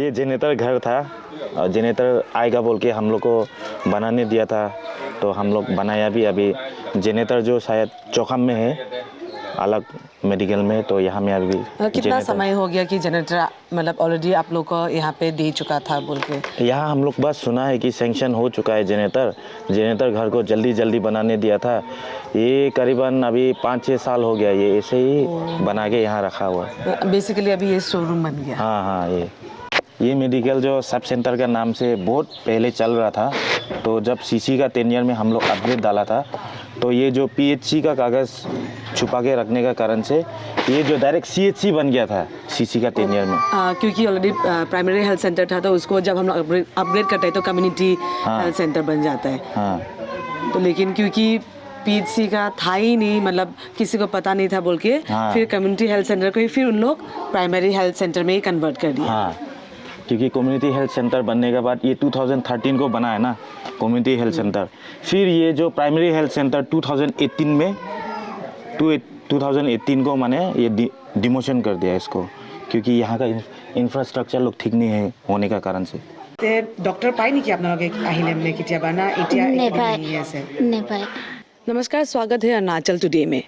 ये जनरेटर घर था और जनरेटर आएगा बोल के हम लोग को बनाने दिया था, तो हम लोग बनाया भी। अभी जनरेटर जो शायद चौखाम में है, अलग मेडिकल में, तो यहाँ में अभी कितना समय हो गया कि जनरेटर मतलब ऑलरेडी आप लोग को यहाँ पे दे चुका था बोल के? यहाँ हम लोग बस सुना है कि सैंक्शन हो चुका है जनरेटर घर को जल्दी जल्दी बनाने दिया था। ये करीबन अभी 5-6 साल हो गया ये ऐसे ही बना के यहाँ रखा हुआ है। बेसिकली अभी ये शोरूम बन गया। हाँ, ये मेडिकल जो सब सेंटर का नाम से बहुत पहले चल रहा था, तो जब सीसी का टेनियर में हम लोग अपग्रेड डाला था, तो ये जो पीएचसी का कागज़ छुपा के रखने का कारण से ये जो डायरेक्ट सीएचसी बन गया था सीसी का टेनियर में। क्योंकि ऑलरेडी प्राइमरी हेल्थ सेंटर था, तो उसको जब हम लोग अपग्रेड करते हैं तो कम्युनिटी हेल्थ सेंटर बन जाता है। हाँ, तो लेकिन क्योंकि पीएचसी का था ही नहीं, मतलब किसी को पता नहीं था बोल के, फिर कम्युनिटी हेल्थ सेंटर को ही फिर उन लोग प्राइमरी हेल्थ सेंटर में ही कन्वर्ट कर दिया। हाँ, क्योंकि कम्युनिटी हेल्थ सेंटर बनने के बाद ये 2013 को बना है ना कम्युनिटी हेल्थ सेंटर। फिर ये जो प्राइमरी हेल्थ सेंटर 2018 को मैंने ये डिमोशन कर दिया इसको, क्योंकि यहाँ का इंफ्रास्ट्रक्चर लोग ठीक नहीं है होने का कारण से। डॉक्टर पाई नहीं कि आप लोग नहीं पाए। नमस्कार, स्वागत है अरुणाचल टुडे में।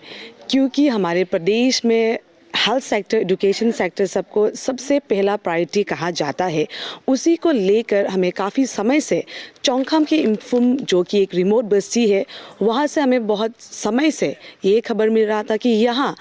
क्योंकि हमारे प्रदेश में हेल्थ सेक्टर, एजुकेशन सेक्टर सबको सबसे पहला प्रायोरिटी कहा जाता है, उसी को लेकर हमें काफ़ी समय से चौंखाम की इम्फुम जो कि एक रिमोट बस्ती है, वहाँ से हमें बहुत समय से ये खबर मिल रहा था कि यहाँ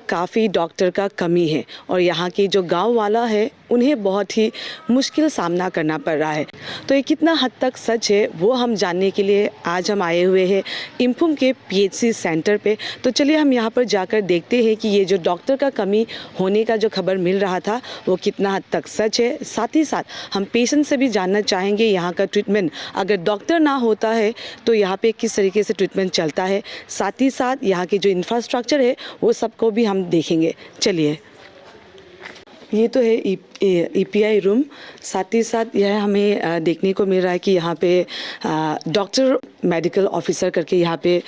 काफ़ी डॉक्टर का कमी है और यहाँ की जो गांव वाला है उन्हें बहुत ही मुश्किल सामना करना पड़ रहा है। तो ये कितना हद तक सच है वो हम जानने के लिए आज हम आए हुए हैं इम्फुम के पीएचसी सेंटर पे। तो चलिए हम यहाँ पर जाकर देखते हैं कि ये जो डॉक्टर का कमी होने का जो खबर मिल रहा था वो कितना हद तक सच है। साथ ही साथ हम पेशेंट से भी जानना चाहेंगे यहाँ का ट्रीटमेंट, अगर डॉक्टर ना होता है तो यहाँ पे किस तरीके से ट्रीटमेंट चलता है। साथ ही साथ यहाँ की जो इंफ्रास्ट्रक्चर है वो सबको भी हम देखेंगे। चलिए, ये तो है ईपीआई रूम। साथ ही साथ यह हमें देखने को मिल रहा है कि यहाँ पे डॉक्टर मेडिकल ऑफिसर करके यहाँ पे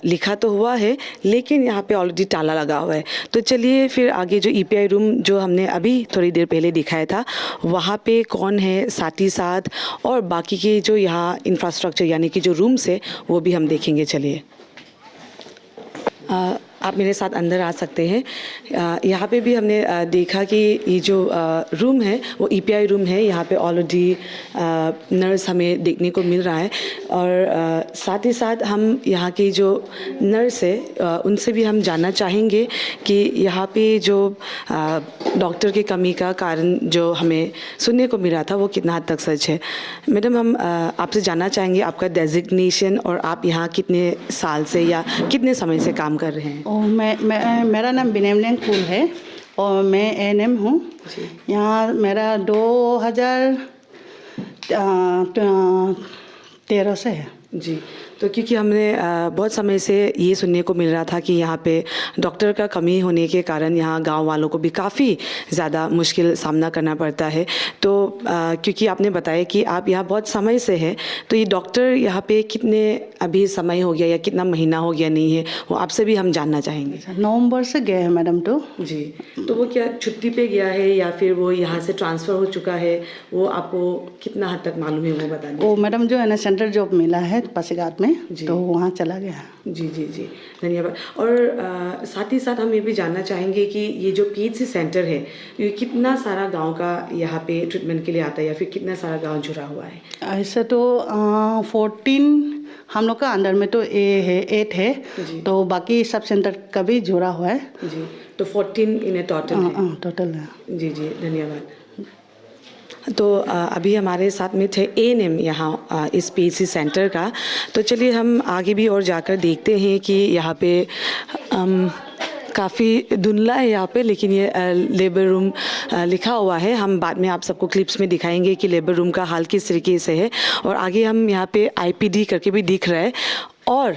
लिखा तो हुआ है, लेकिन यहाँ पे ऑलरेडी ताला लगा हुआ है। तो चलिए फिर आगे जो ईपीआई रूम जो हमने अभी थोड़ी देर पहले दिखाया था वहाँ पे कौन है, साथ ही साथ और बाकी के जो यहाँ इंफ्रास्ट्रक्चर यानी कि जो रूम्स है वो भी हम देखेंगे। चलिए, आप मेरे साथ अंदर आ सकते हैं। यहाँ पे भी हमने देखा कि ये जो रूम है वो ईपीआई रूम है। यहाँ पे ऑलरेडी नर्स हमें देखने को मिल रहा है और साथ ही साथ हम यहाँ की जो नर्स है उनसे भी हम जानना चाहेंगे कि यहाँ पे जो डॉक्टर की कमी का कारण जो हमें सुनने को मिला था वो कितना हद तक सच है। मैडम, हम आपसे जानना चाहेंगे आपका डेजिग्नेशन और आप यहाँ कितने साल से या कितने समय से काम कर रहे हैं? मेरा नाम बिनेमलेन कुल है और मैं एएनएम हूँ। यहाँ मेरा 2013 से है जी। तो क्योंकि हमने बहुत समय से ये सुनने को मिल रहा था कि यहाँ पे डॉक्टर का कमी होने के कारण यहाँ गांव वालों को भी काफ़ी ज़्यादा मुश्किल सामना करना पड़ता है। तो क्योंकि आपने बताया कि आप यहाँ बहुत समय से हैं, तो ये डॉक्टर यहाँ पे कितने अभी समय हो गया या कितना महीना हो गया नहीं है, वो आपसे भी हम जानना चाहेंगे। नवंबर से गए हैं मैडम। तो जी, तो वो क्या छुट्टी पे गया है या फिर वो यहाँ से ट्रांसफ़र हो चुका है, वो आपको कितना हद तक मालूम है वो बता दीजिए। वो मैडम जो है ना सेंट्रल जॉब मिला है पासीघाट में, तो वहाँ चला गया। जी जी जी, धन्यवाद। और साथ ही साथ हम ये भी जानना चाहेंगे कि ये जो पीएचसी सेंटर है ये कितना सारा गांव का यहाँ पे ट्रीटमेंट के लिए आता है या फिर कितना सारा गांव जुड़ा हुआ है? ऐसे तो 14 हम लोग का अंडर में तो 8 है, तो बाकी सब सेंटर का भी जुड़ा हुआ है। जी, तो 14 इन टोटल है। टोटल है। जी जी, धन्यवाद। तो अभी हमारे साथ में थे एएनएम यहाँ इस पीएचसी सेंटर का। तो चलिए हम आगे भी और जाकर देखते हैं कि यहाँ पे काफ़ी धुंधला है यहाँ पे, लेकिन ये लेबर रूम लिखा हुआ है। हम बाद में आप सबको क्लिप्स में दिखाएंगे कि लेबर रूम का हाल किस तरीके से है। और आगे हम यहाँ पे आईपीडी करके भी दिख रहा है और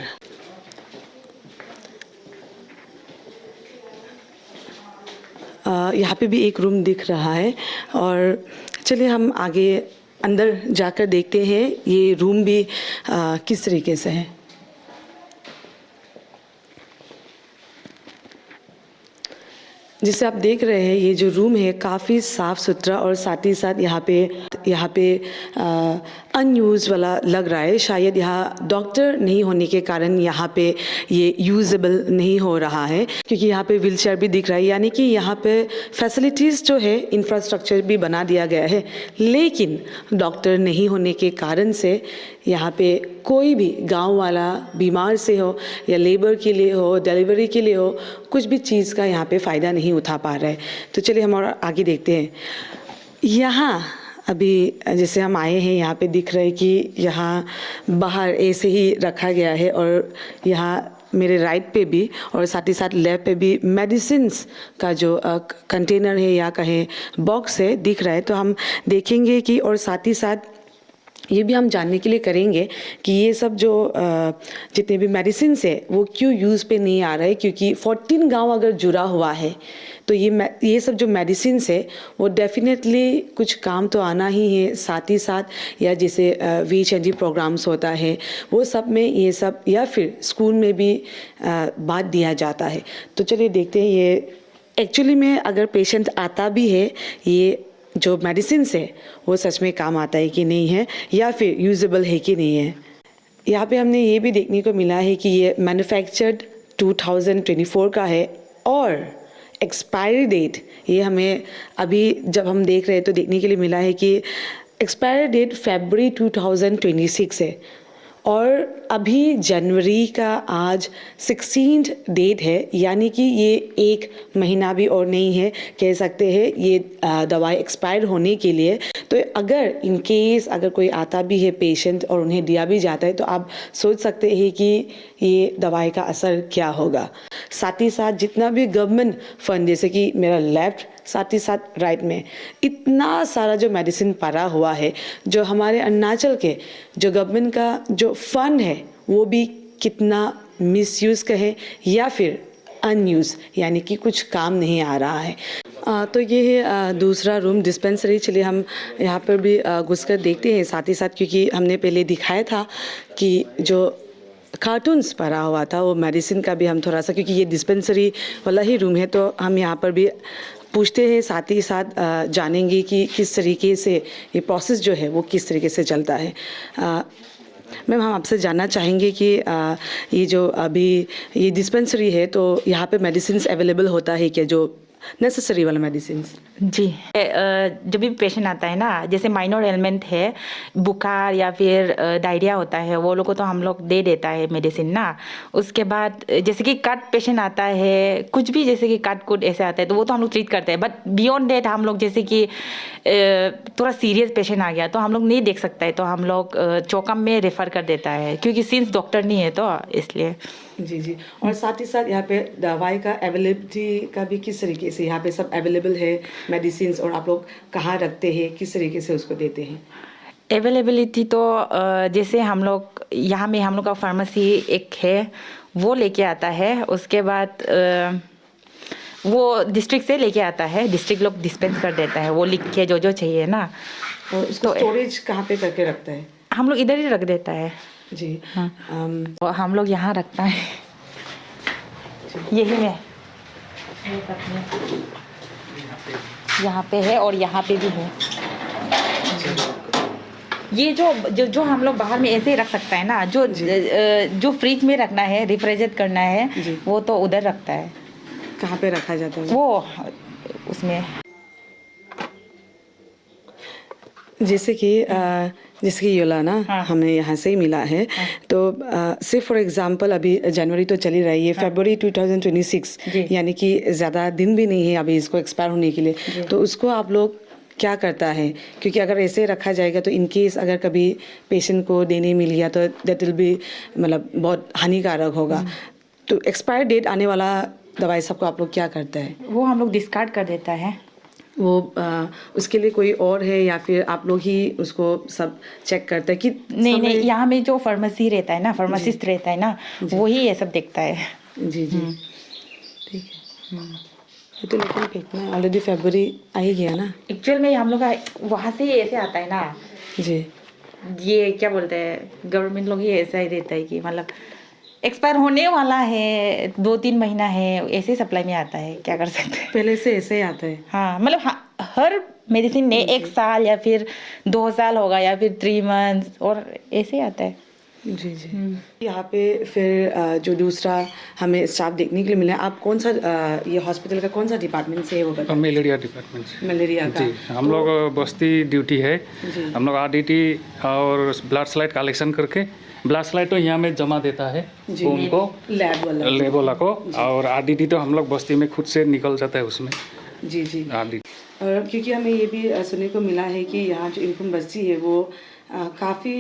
यहाँ पे भी एक रूम दिख रहा है। और चलिए हम आगे अंदर जाकर देखते हैं ये रूम भी किस तरीके से है। जिसे आप देख रहे हैं ये जो रूम है काफ़ी साफ़ सुथरा और साथ ही साथ यहाँ पे अनयूज़ वाला लग रहा है। शायद यहाँ डॉक्टर नहीं होने के कारण यहाँ पे ये यूजेबल नहीं हो रहा है, क्योंकि यहाँ पे व्हीलचेयर भी दिख रहा है, यानी कि यहाँ पे फैसिलिटीज़ जो है इंफ्रास्ट्रक्चर भी बना दिया गया है। लेकिन डॉक्टर नहीं होने के कारण से यहाँ पे कोई भी गांव वाला बीमार से हो या लेबर के लिए हो, डिलीवरी के लिए हो, कुछ भी चीज़ का यहाँ पे फ़ायदा नहीं उठा पा रहा है। तो चलिए हम और आगे देखते हैं। यहाँ अभी जैसे हम आए हैं, यहाँ पे दिख रहा है कि यहाँ बाहर ऐसे ही रखा गया है और यहाँ मेरे राइट पे भी और साथ ही साथ लेफ्ट पे भी मेडिसिन्स का जो कंटेनर है या कहें बॉक्स है दिख रहा है। तो हम देखेंगे कि और साथ ही साथ ये भी हम जानने के लिए करेंगे कि ये सब जो जितने भी मेडिसिन्स है वो क्यों यूज़ पे नहीं आ रहा है, क्योंकि 14 गांव अगर जुड़ा हुआ है तो ये सब जो मेडिसिन्स है वो डेफिनेटली कुछ काम तो आना ही है। साथ ही साथ या जैसे VHND प्रोग्राम्स होता है वो सब में ये सब, या फिर स्कूल में भी बात दिया जाता है। तो चलिए देखते हैं ये एक्चुअली में अगर पेशेंट आता भी है, ये जो मेडिसिन्स है वो सच में काम आता है कि नहीं है, या फिर यूजेबल है कि नहीं है। यहाँ पे हमने ये भी देखने को मिला है कि ये मैन्युफैक्चर्ड 2024 का है और एक्सपायरी डेट ये हमें अभी जब हम देख रहे हैं तो देखने के लिए मिला है कि एक्सपायरी डेट फरवरी 2026 है और अभी जनवरी का आज 16th डेट है, यानी कि ये एक महीना भी और नहीं है कह सकते हैं ये दवाई एक्सपायर होने के लिए। तो अगर इन केस अगर कोई आता भी है पेशेंट और उन्हें दिया भी जाता है तो आप सोच सकते हैं कि ये दवाई का असर क्या होगा। साथ ही साथ जितना भी गवर्नमेंट फंड, जैसे कि मेरा लेफ्ट साथ ही साथ राइट में इतना सारा जो मेडिसिन पड़ा हुआ है, जो हमारे अरुणाचल के जो गवर्नमेंट का जो फंड है वो भी कितना मिसयूज़ कहे या फिर अनयूज़, यानी कि कुछ काम नहीं आ रहा है। तो ये है दूसरा रूम डिस्पेंसरी। चलिए हम यहाँ पर भी घुसकर देखते हैं साथ ही साथ, क्योंकि हमने पहले दिखाया था कि जो कार्टून्स पड़ा हुआ था वो मेडिसिन का भी हम थोड़ा सा, क्योंकि ये डिस्पेंसरी वाला ही रूम है तो हम यहाँ पर भी पूछते हैं, साथ ही साथ जानेंगे कि किस तरीके से ये प्रोसेस जो है वो किस तरीके से चलता है। मैम हम आपसे जानना चाहेंगे कि ये जो अभी ये डिस्पेंसरी है तो यहाँ पे मेडिसिन अवेलेबल होता है क्या, जो नेसेसरी वाला मेडिसिन? जी, जब भी पेशेंट आता है ना, जैसे माइनर एलिमेंट है, बुखार या फिर डायरिया होता है, वो लोग को तो हम लोग दे देता है मेडिसिन ना। उसके बाद जैसे कि कट पेशेंट आता है, कुछ भी जैसे कि कट कुट ऐसे आता है तो वो तो हम लोग ट्रीट करते हैं। बट बियॉन्ड डेट हम लोग जैसे कि थोड़ा सीरियस पेशेंट आ गया तो हम लोग नहीं देख सकता है, तो हम लोग चौकम में रेफ़र कर देता है, क्योंकि सिंस डॉक्टर नहीं है तो इसलिए। जी जी। और साथ ही साथ यहाँ पे दवाई का अवेलेबिलिटी का भी किस तरीके से यहाँ पे सब अवेलेबल है मेडिसिन, और आप लोग कहाँ रखते हैं, किस तरीके से उसको देते हैं? अवेलेबिलिटी तो जैसे हम लोग यहाँ में हम लोग का फार्मेसी एक है वो लेके आता है, उसके बाद वो डिस्ट्रिक्ट से लेके आता है, डिस्ट्रिक्ट लोग डिस्पेंस कर देता है, वो लिख के जो जो चाहिए ना। और उसको स्टोरेज कहाँ पे करके रखता है? हम लोग इधर ही रख देता है जी। हाँ। हम लोग यहाँ रखता है, यही में यहाँ पे है और यहाँ पे भी है। ये जो हम लोग बाहर में ऐसे ही रख सकता है ना, जो फ्रिज में रखना है, रेफ्रिजरेट करना है, वो तो उधर रखता है। कहाँ पे रखा जाता है वो? उसमें जैसे कि योला ना, हाँ। हमें यहाँ से ही मिला है। हाँ। तो सिर्फ फॉर एग्जांपल अभी जनवरी तो चली रही है, फरवरी 2026 यानी कि ज़्यादा दिन भी नहीं है अभी इसको एक्सपायर होने के लिए। तो उसको आप लोग क्या करता है, क्योंकि अगर ऐसे रखा जाएगा तो इन केस अगर कभी पेशेंट को देने मिल गया तो दैट विल बी मतलब बहुत हानिकारक होगा। तो एक्सपायर डेट आने वाला दवाई सबको आप लोग क्या करता है? वो हम लोग डिस्कार्ड कर देता है। वो उसके लिए कोई और है या फिर आप लोग ही उसको सब चेक करते हैं कि नहीं, यहाँ में जो फार्मेसी रहता है ना, फार्मासिस्ट रहता है ना, वही ये सब देखता है। जी जी, ठीक है। ये तो लेकिन फेंकना ऑलरेडी फरवरी आ ही गया ना। एक्चुअल में हम लोग का वहाँ से ही ऐसे आता है ना। जी, ये क्या बोलते हैं, गवर्नमेंट लोग ही ऐसा ही देता है कि मतलब एक्सपायर होने वाला है, 2-3 महीना है, ऐसे सप्लाई में आता है, क्या कर सकते हैं। पहले से ऐसे ही आता है। हाँ मतलब हर मेडिसिन में 1 साल या फिर 2 साल होगा या फिर 3 मंथ्स और ऐसे ही आता है। जी जी। यहाँ पे फिर जो दूसरा हमें स्टाफ देखने के लिए मिला, आप कौन सा ये हॉस्पिटल का कौन सा डिपार्टमेंट से है वो बताइए। मलेरिया डिपार्टमेंट से। मलेरिया का। जी, हम लोग बस्ती ड्यूटी है। जी। हम लोग आरडीटी और ब्लड स्लाइड कलेक्शन करके ब्लड स्लाइड तो यहाँ में जमा देता है जी, उनको, लैब वाला को, और आरडीटी तो हम लोग बस्ती में खुद से निकल जाता है उसमें। जी जी। आरडीटी और क्योंकि हमें ये भी सुनने को मिला है कि यहाँ जो इनकम बस्ती है वो काफ़ी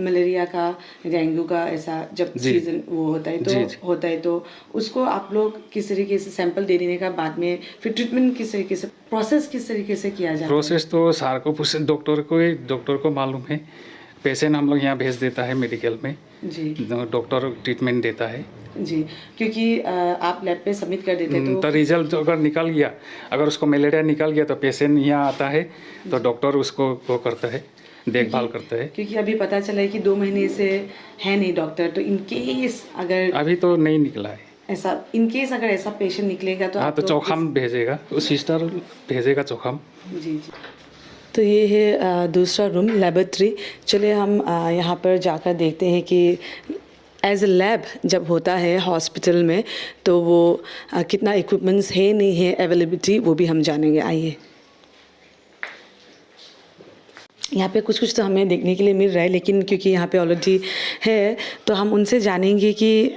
मलेरिया का, डेंगू का ऐसा जब जी। सीजन वो होता है तो जी, जी। होता है तो उसको आप लोग किस तरीके से सैंपल दे देने का बाद में फिर ट्रीटमेंट किस तरीके से, प्रोसेस किस तरीके से किया जाता है। प्रोसेस तो सार को पूछ, डॉक्टर को मालूम है। पेशेंट हम लोग यहाँ भेज देता है मेडिकल में, जी डॉक्टर ट्रीटमेंट देता है। जी। क्योंकि आप लैब पे सबमिट कर देते तो रिजल्ट अगर निकल गया, अगर उसको मलेरिया निकल गया तो पेशेंट यहाँ आता है तो डॉक्टर उसको वो करता है, देखभाल करता है। क्योंकि अभी पता चला है कि 2 महीने से है नहीं डॉक्टर, तो इन केस अगर अभी तो नहीं निकला है। ऐसा अगर ऐसा पेशेंट निकलेगा तो हाँ, आप तो लोग चौखाम भेजेगा, उस सिस्टर भेजेगा चौखाम। जी जी। तो ये है दूसरा रूम, लेबोरेटरी। चलिए हम यहाँ पर जाकर देखते हैं कि एज ए लैब जब होता है हॉस्पिटल में तो वो कितना इक्विपमेंट्स है नहीं है, अवेलेबिलिटी, वो भी हम जानेंगे। आइए, यहाँ पे कुछ कुछ तो हमें देखने के लिए मिल रहा है, लेकिन क्योंकि यहाँ पे ऑलरेडी है तो हम उनसे जानेंगे कि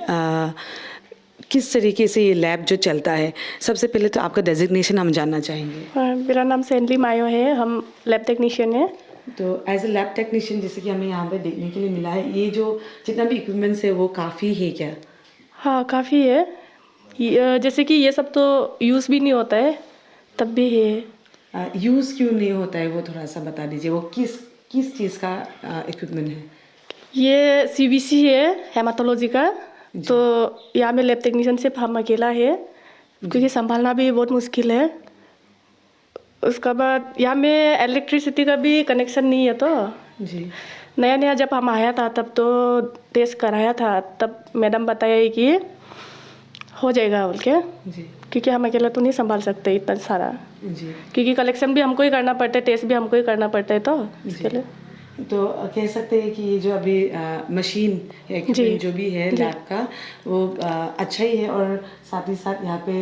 किस तरीके से ये लैब जो चलता है। सबसे पहले तो आपका डेजिग्नेशन हम जानना चाहेंगे। मेरा नाम सैंडली मायो है, हम लैब टेक्नीशियन है। तो एज ए लैब टेक्नीशियन जैसे कि हमें यहाँ पे देखने के लिए मिला है, ये जो जितना भी इक्विपमेंट्स है वो काफ़ी है क्या? हाँ काफ़ी है। जैसे कि ये सब तो यूज़ भी नहीं होता है, तब भी है। यूज़ क्यों नहीं होता है वो थोड़ा सा बता दीजिए। वो किस चीज़ का इक्विपमेंट है? ये सीवीसी है, हेमाटोलॉजी का। तो यहाँ में लैब टेक्नीशियन सिर्फ हम अकेला है, क्योंकि संभालना भी बहुत मुश्किल है। उसके बाद यहाँ में इलेक्ट्रिसिटी का भी कनेक्शन नहीं है। तो जी, नया जब हम आया था तब तो टेस्ट कराया था, तब मैडम बताया कि हो जाएगा बोल के, जी, क्योंकि हम अकेला तो नहीं संभाल सकते इतना सारा, जी। क्योंकि कलेक्शन भी हमको ही करना पड़ता है, टेस्ट भी हमको ही करना पड़ता है। तो इसके लिए तो कह सकते हैं कि ये जो अभी मशीन या इक्विपमेंट जो भी है लैब का वो अच्छा ही है, और साथ ही साथ यहाँ पे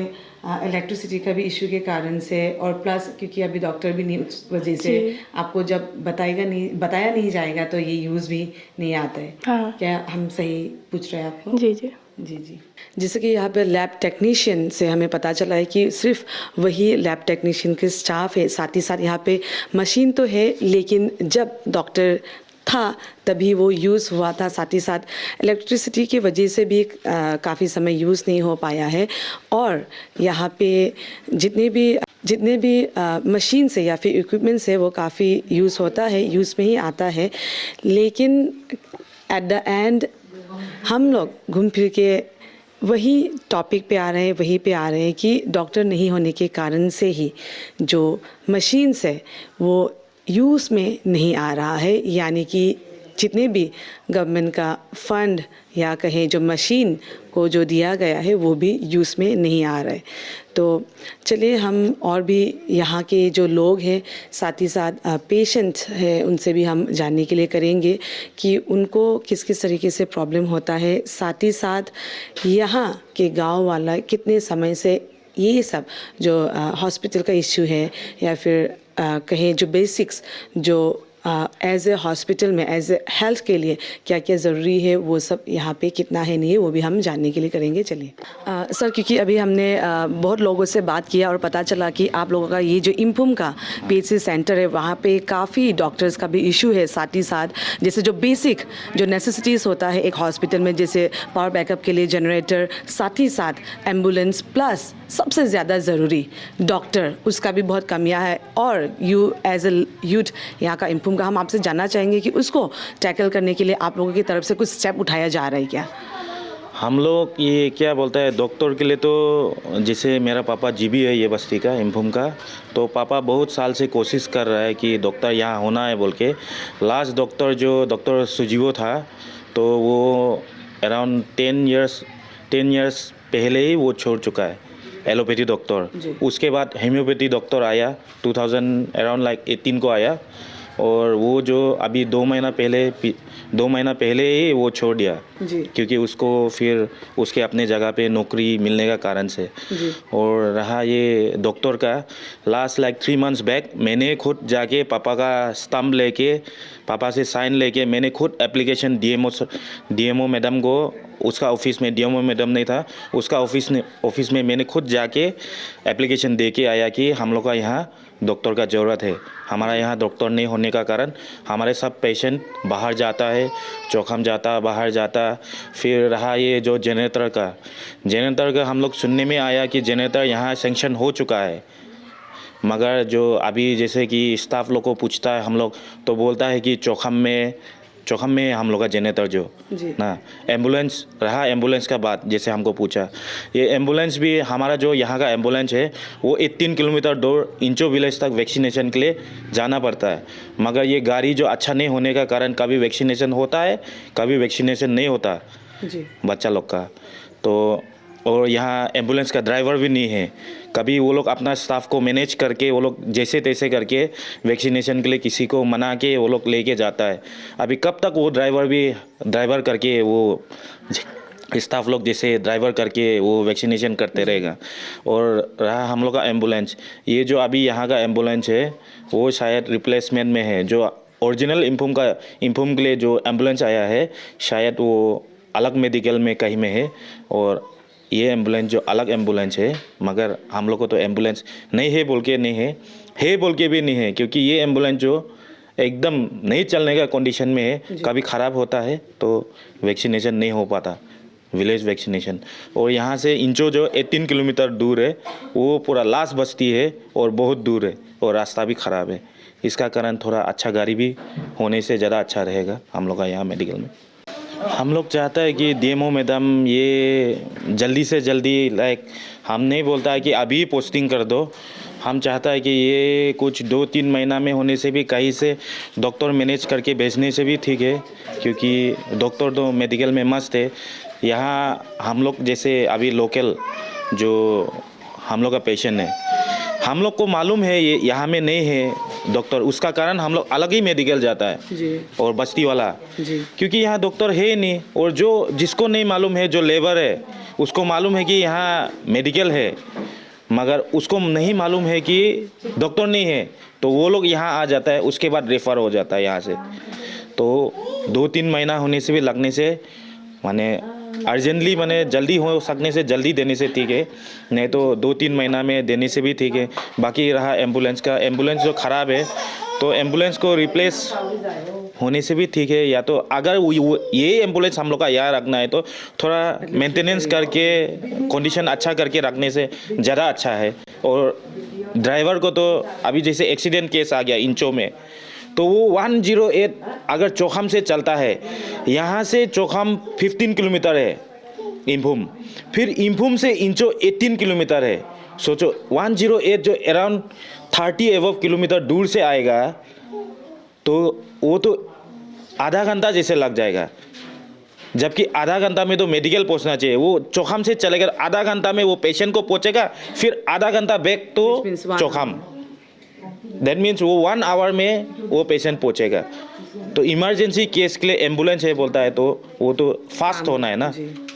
इलेक्ट्रिसिटी का भी इशू के कारण से, और प्लस क्योंकि अभी डॉक्टर भी नहीं, उस वजह से आपको जब बताया नहीं जाएगा तो ये यूज़ भी नहीं आता है। हाँ। क्या हम सही पूछ रहे हैं आपको? जी जी जी जी। जैसे कि यहाँ पे लैब टेक्नीशियन से हमें पता चला है कि सिर्फ वही लैब टेक्नीशियन के स्टाफ है, साथ ही साथ यहाँ पे मशीन तो है, लेकिन जब डॉक्टर था तभी वो यूज़ हुआ था। साथ ही साथ इलेक्ट्रिसिटी की वजह से भी काफ़ी समय यूज़ नहीं हो पाया है, और यहाँ पे जितने भी मशीन से या फिर इक्विपमेंट से वो काफ़ी यूज़ होता है, यूज़ में ही आता है। लेकिन एट द एंड हम लोग घूम फिर के वही टॉपिक पे आ रहे हैं कि डॉक्टर नहीं होने के कारण से ही जो मशीन्स है वो यूज़ में नहीं आ रहा है, यानी कि जितने भी गवर्नमेंट का फंड या कहें जो मशीन को जो दिया गया है वो भी यूज़ में नहीं आ रहा है। तो चलिए हम और भी यहाँ के जो लोग हैं, साथ ही साथ पेशेंट्स हैं, उनसे भी हम जानने के लिए करेंगे कि उनको किस किस तरीके से प्रॉब्लम होता है। साथ ही साथ यहाँ के गांव वाला कितने समय से ये सब जो हॉस्पिटल का इश्यू है या फिर कहें जो बेसिक्स जो एज ए हॉस्पिटल में एज ए हेल्थ के लिए क्या क्या ज़रूरी है वो सब यहाँ पे कितना है नहीं है वो भी हम जानने के लिए करेंगे। चलिए सर, क्योंकि अभी हमने बहुत लोगों से बात किया और पता चला कि आप लोगों का ये जो इम्पुम का PHC सेंटर है वहाँ पे काफ़ी डॉक्टर्स का भी इशू है। साथ ही साथ जैसे जो बेसिक जो नेसेसिटीज़ होता है एक हॉस्पिटल में, जैसे पावर बैकअप के लिए जनरेटर, साथ ही साथ एम्बुलेंस, प्लस सबसे ज़्यादा ज़रूरी डॉक्टर, उसका भी बहुत कमियां है। और यू एज ए यूथ यहाँ का इम्पुम का हम आपसे जानना चाहेंगे कि उसको टैकल करने के लिए आप लोगों की तरफ से कुछ स्टेप उठाया जा रहा है क्या? हम लोग ये क्या बोलता है डॉक्टर के लिए, तो जैसे मेरा पापा जीबी है ये बस्ती का इम्पुम का, तो पापा बहुत साल से कोशिश कर रहा है कि डॉक्टर यहाँ होना है बोल के। लास्ट डॉक्टर जो डॉक्टर सुजीवो था तो वो अराउंड 10 इयर्स पहले ही वो छोड़ चुका है एलोपैथी डॉक्टर। उसके बाद हेम्योपैथी डॉक्टर आया 2000 अराउंड लाइक 18 को आया, और वो जो अभी 2 महीना पहले ही वो छोड़ दिया क्योंकि उसको फिर उसके अपने जगह पे नौकरी मिलने का कारण से। और रहा ये डॉक्टर का, लास्ट लाइक 3 मंथ्स बैक मैंने खुद जाके पापा का स्टम्प लेके, पापा से साइन लेके मैंने खुद एप्लीकेशन डीएमओ मैडम को, उसका ऑफिस में डीएमओ मैडम नहीं था, उसका ऑफिस में मैंने खुद जाके एप्लीकेशन दे के आया कि हम लोग का यहाँ डॉक्टर का ज़रूरत है। हमारा यहाँ डॉक्टर नहीं होने का कारण हमारे सब पेशेंट बाहर जाता है, चौखम जाता, बाहर जाता। फिर रहा ये जो जनरेटर का हम लोग सुनने में आया कि जनरेटर यहाँ सेंक्शन हो चुका है, मगर जो अभी जैसे कि स्टाफ लोग को पूछता है हम लोग तो बोलता है कि चौखम में हम लोग का जनरेटर जो ना एम्बुलेंस रहा। एम्बुलेंस का बात जैसे हमको पूछा, ये एम्बुलेंस भी हमारा जो यहाँ का एम्बुलेंस है वो 18 किलोमीटर दूर इंचो विलेज तक वैक्सीनेशन के लिए जाना पड़ता है, मगर ये गाड़ी जो अच्छा नहीं होने का कारण कभी वैक्सीनेशन होता है, कभी वैक्सीनेशन नहीं होता बच्चा लोग का। तो और यहाँ एम्बुलेंस का ड्राइवर भी नहीं है, कभी वो लोग अपना स्टाफ को मैनेज करके वो लोग जैसे तैसे करके वैक्सीनेशन के लिए किसी को मना के वो लोग लेके जाता है। अभी कब तक वो ड्राइवर करके वो स्टाफ लोग जैसे ड्राइवर करके वो वैक्सीनेशन करते रहेगा। और रहा हम लोग का एम्बुलेंस, ये जो अभी यहाँ का एम्बुलेंस है वो शायद रिप्लेसमेंट में है। जो ओरिजिनल इम्फूम के लिए जो एम्बुलेंस आया है शायद वो अलग मेडिकल में कहीं में है, और ये एम्बुलेंस जो अलग एम्बुलेंस है, मगर हम लोग को तो एम्बुलेंस नहीं है बोल के नहीं है बोल के भी नहीं है, क्योंकि ये एम्बुलेंस जो एकदम नहीं चलने का कंडीशन में है, कभी ख़राब होता है तो वैक्सीनेशन नहीं हो पाता, विलेज वैक्सीनेशन। और यहाँ से इंचो जो 18 किलोमीटर दूर है वो पूरा लास्ट बस्ती है और बहुत दूर है, और रास्ता भी ख़राब है। इसका कारण थोड़ा अच्छा गाड़ी भी होने से ज़्यादा अच्छा रहेगा हम लोग का यहाँ मेडिकल में। हम लोग चाहता है कि डीएमओ मैडम ये जल्दी से जल्दी लाइक हम नहीं बोलता है कि अभी पोस्टिंग कर दो, हम चाहता है कि ये कुछ 2-3 महीना में होने से भी कहीं से डॉक्टर मैनेज करके भेजने से भी ठीक है, क्योंकि डॉक्टर तो मेडिकल में मस्त है। यहाँ हम लोग जैसे अभी लोकल जो हम लोग का पेशेंट है, हम लोग को मालूम है ये यहाँ में नहीं है डॉक्टर, उसका कारण हम लोग अलग ही मेडिकल जाता है और बस्ती वाला, क्योंकि यहाँ डॉक्टर है ही नहीं। और जो जिसको नहीं मालूम है, जो लेबर है उसको मालूम है कि यहाँ मेडिकल है, मगर उसको नहीं मालूम है कि डॉक्टर नहीं है, तो वो लोग यहाँ आ जाता है, उसके बाद रेफ़र हो जाता है यहाँ से। तो 2-3 महीना होने से भी लगने से माने अर्जेंटली माने जल्दी हो सकने से जल्दी देने से ठीक है, नहीं तो 2-3 महीना में देने से भी ठीक है। बाकी रहा एम्बुलेंस का, एम्बुलेंस जो ख़राब है तो एम्बुलेंस को रिप्लेस होने से भी ठीक है, या तो अगर ये एम्बुलेंस हम लोग का यहाँ रखना है तो थोड़ा मेंटेनेंस करके कंडीशन अच्छा करके रखने से ज़्यादा अच्छा है। और ड्राइवर को तो अभी जैसे एक्सीडेंट केस आ गया इंचो में, तो वो 108 अगर चौखम से चलता है, यहाँ से चौखम 15 किलोमीटर है इम्फूम, फिर इम्फूम से इंचो 18 किलोमीटर है। सोचो 108 जो अराउंड 30 एबव किलोमीटर दूर से आएगा तो वो तो आधा घंटा जैसे लग जाएगा, जबकि आधा घंटा में तो मेडिकल पहुंचना चाहिए। वो चौखम से चलेगा, आधा घंटा में वो पेशेंट को पहुंचेगा, फिर आधा घंटा बैक तो चौखम, दैट मीन्स वो 1 आवर में वो पेशेंट पहुंचेगा। तो इमरजेंसी केस के लिए एम्बुलेंस है बोलता है तो वो तो फास्ट होना है ना,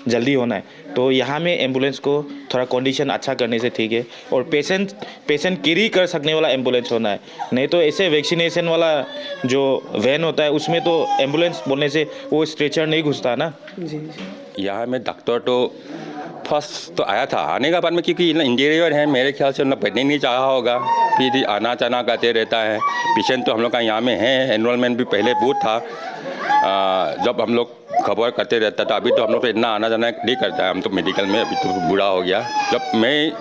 जल्दी होना है। तो यहाँ में एम्बुलेंस को थोड़ा कंडीशन अच्छा करने से ठीक है, और पेशेंट कैरी कर सकने वाला एम्बुलेंस होना है, नहीं तो ऐसे वैक्सीनेशन वाला जो वैन होता है उसमें तो एम्बुलेंस बोलने से वो स्ट्रेचर नहीं घुसता ना। यहाँ में डॉक्टर तो फर्स्ट तो आया था, आने का बाद में क्योंकि इंटीरियर है मेरे ख्याल से उन्होंने पढ़ने नहीं चाहा होगा, फिर आना जाना करते रहता है। पेशेंट तो हम लोग का यहाँ में है, एनरोलमेंट भी पहले बहुत था, जब हम लोग खबर करते रहता था। अभी तो हम लोग तो इतना आना जाना नहीं करता है, हम तो मेडिकल में अभी तो बूढ़ा हो गया। जब मैं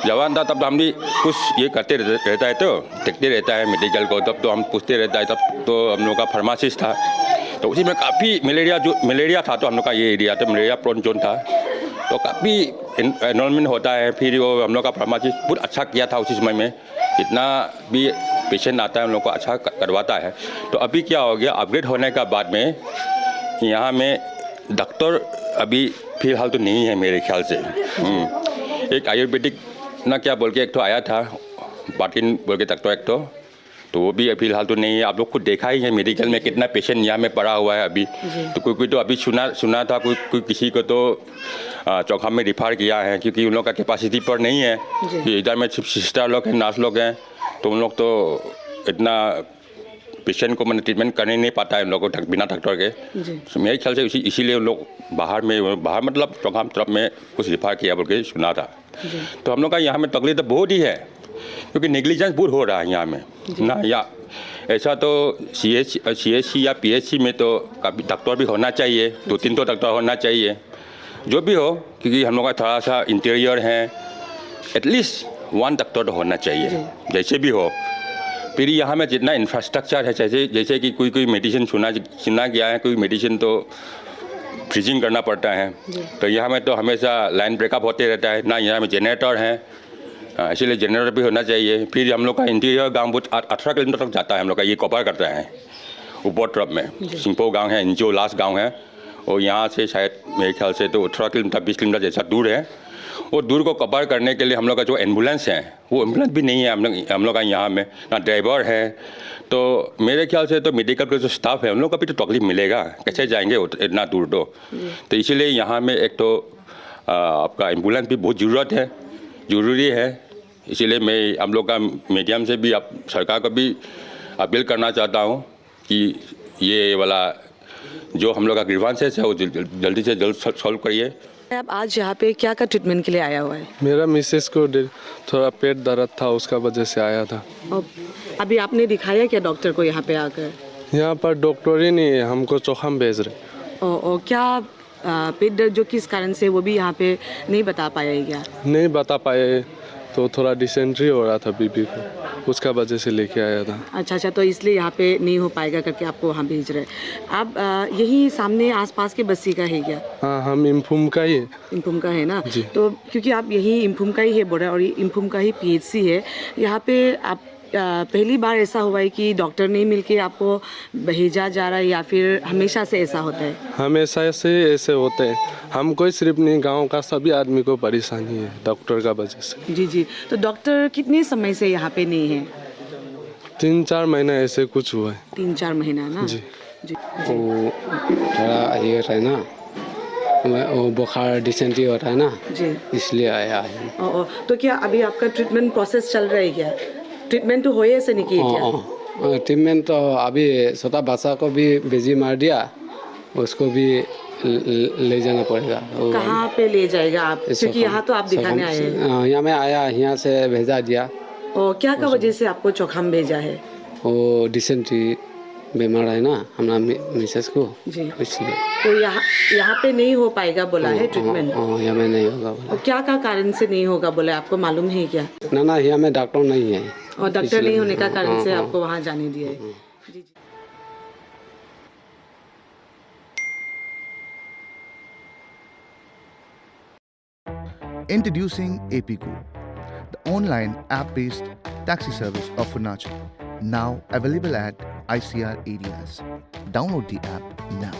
जवान था तब हम भी कुछ ये करते रहता है, तो देखते रहता है मेडिकल को, तब तो हम पूछते रहता है। तब तो हम लोग का फार्मासिस्ट था, तो उसी में काफ़ी मलेरिया था, तो हम लोग का ये एरिया तो मलेरिया प्रोन जोन था, तो काफ़ी एनरोलमेंट होता है। फिर वो हम लोग का फार्मासिस्ट बहुत अच्छा किया था उसी समय में, जितना भी पेशेंट आता है हम लोग को अच्छा करवाता है। तो अभी क्या हो गया, अपग्रेड होने का बाद में यहाँ में डॉक्टर अभी फिलहाल तो नहीं है मेरे ख्याल से। एक आयुर्वेदिक ना क्या बोल के एक तो आया था, पाटिन बोल के डॉक्टर एक तो वो भी फिलहाल तो नहीं है। आप लोग खुद देखा ही है मेडिकल में कितना पेशेंट यहाँ में पड़ा हुआ है अभी। तो कोई तो अभी सुना था कोई किसी को तो चौखा में रिफर किया है, क्योंकि उन लोग का कैपेसिटी पर नहीं है कि इधर में सिर्फ सिस्टर लोग हैं, नर्स लोग हैं, तो उन लोग तो इतना पेशेंट को मैंने ट्रीटमेंट करने नहीं पाता है उन लोगों को बिना डॉक्टर के। तो मेरे ख्याल से इसीलिए उन लोग बाहर मतलब चौखा तरफ में कुछ रिफर किया बोल के सुना था। तो हम लोग का यहाँ में तकलीफ तो बहुत ही है, क्योंकि नेग्लिजेंस बहुत हो रहा है यहाँ में ना। या ऐसा तो CHC या PHC में तो काफ़ी डॉक्टर भी होना चाहिए, 2-3 तो डॉक्टर होना चाहिए, जो भी हो, क्योंकि हम लोग का थोड़ा सा इंटीरियर है, एटलीस्ट 1 डॉक्टर तो होना चाहिए जैसे भी हो। फिर यहाँ में जितना इंफ्रास्ट्रक्चर है, जैसे कि कोई मेडिसिन सुना गया है, कोई मेडिसिन तो फ्रीजिंग करना पड़ता है, तो यहाँ में तो हमेशा लाइन ब्रेकअप होते रहता है ना। यहाँ में जनरेटर है, इसीलिए जनरेटर भी होना चाहिए। फिर हम लोग का इंटीरियर गांव बहुत 18 किलोमीटर तक जाता है, हम लोग का ये कवर करता है ऊपर तरफ में। सिंपो गांव है, जो लास्ट गांव है, और यहाँ से शायद मेरे ख्याल से तो 18 किलोमीटर 20 किलोमीटर जैसा दूर है। वो दूर को कवर करने के लिए हम लोग का जो एम्बुलेंस है, वो एम्बुलेंस भी नहीं है हम लोग का यहाँ में, ना ड्राइवर है। तो मेरे ख्याल से तो मेडिकल का जो स्टाफ है उन लोग का भी तो तकलीफ मिलेगा, कैसे जाएंगे इतना दूर। तो इसीलिए यहाँ में एक तो आपका एम्बुलेंस भी बहुत ज़रूरी है। इसीलिए मैं हम लोग का मीडियम से भी आप सरकार को भी अपील करना चाहता हूँ कि ये वाला जो हम लोग का ग्रीवांसेस है वो जल्दी से जल्द सॉल्व करिए। आप आज यहाँ पे क्या का ट्रीटमेंट के लिए आया हुआ है? मेरा मिसेस को थोड़ा पेट दर्द था, उसका वजह से आया था। और अभी आपने दिखाया क्या डॉक्टर को यहाँ पे आकर? यहाँ पर डॉक्टर ही नहीं है, हमको चौखाम भेज रहे। और क्या पेट दर्द जो किस कारण से वो भी यहाँ पे नहीं बता पाया क्या? नहीं बता पाए, तो थोड़ा डिसेंट्री हो रहा था बीबी को, उसका वजह से लेके आया था। अच्छा, तो इसलिए यहाँ पे नहीं हो पाएगा करके आपको वहाँ भेज रहे। आप यही सामने आसपास के बस्ती का है क्या? हाँ, हम इम्फुम का ही है। इम्फुम का है ना जी। तो क्योंकि आप यही इम्फुम का ही है बोल रहे हैं और ये इम्फुम का ही PHC है। यहाँ पे आप पहली बार ऐसा हुआ है कि डॉक्टर नहीं मिलके आपको भेजा जा रहा है, या फिर हमेशा से ऐसा होता है? हमेशा से ऐसे होते हैं, हमको ही सिर्फ नहीं, गांव का सभी आदमी को परेशानी है डॉक्टर का वजह से। जी। तो डॉक्टर कितने समय से यहाँ पे नहीं है? 3-4 महीना ऐसे कुछ हुआ है। 3-4 महीना ना? जी। वो थोड़ा ये है ना, वो बुखार डिसेंट्री होता है ना जी, इसलिए आया है। तो क्या अभी आपका ट्रीटमेंट प्रोसेस चल रहा है क्या? ट्रीटमेंट तो होए से नहीं किए क्या? ट्रीटमेंट तो अभी छोटा बच्चा को भी बेजी मार दिया, उसको भी ले जाना पड़ेगा। कहाँ पे ले जाएगा आप? क्योंकि यहाँ तो आप दिखाने आए हैं। यहाँ में आया, यहाँ से भेजा दिया। और क्या का वजह से आपको चौखाम भेजा है? वो डिसेंट्री बीमार है ना हमारा मिसेस को, जी। इसलिए तो यहाँ पे नहीं हो पाएगा बोला है ट्रीटमेंट? यहाँ में नहीं होगा बोला। और क्या कारण से नहीं होगा बोला, आपको मालूम है क्या? ना यहाँ में डॉक्टर नहीं है, और डॉक्टर नहीं होने का कारण से आपको वहाँ जाने दिया है। जी। Introducing APGO, the online app-based taxi service of Arunachal, now available at ICR areas. Download the app now.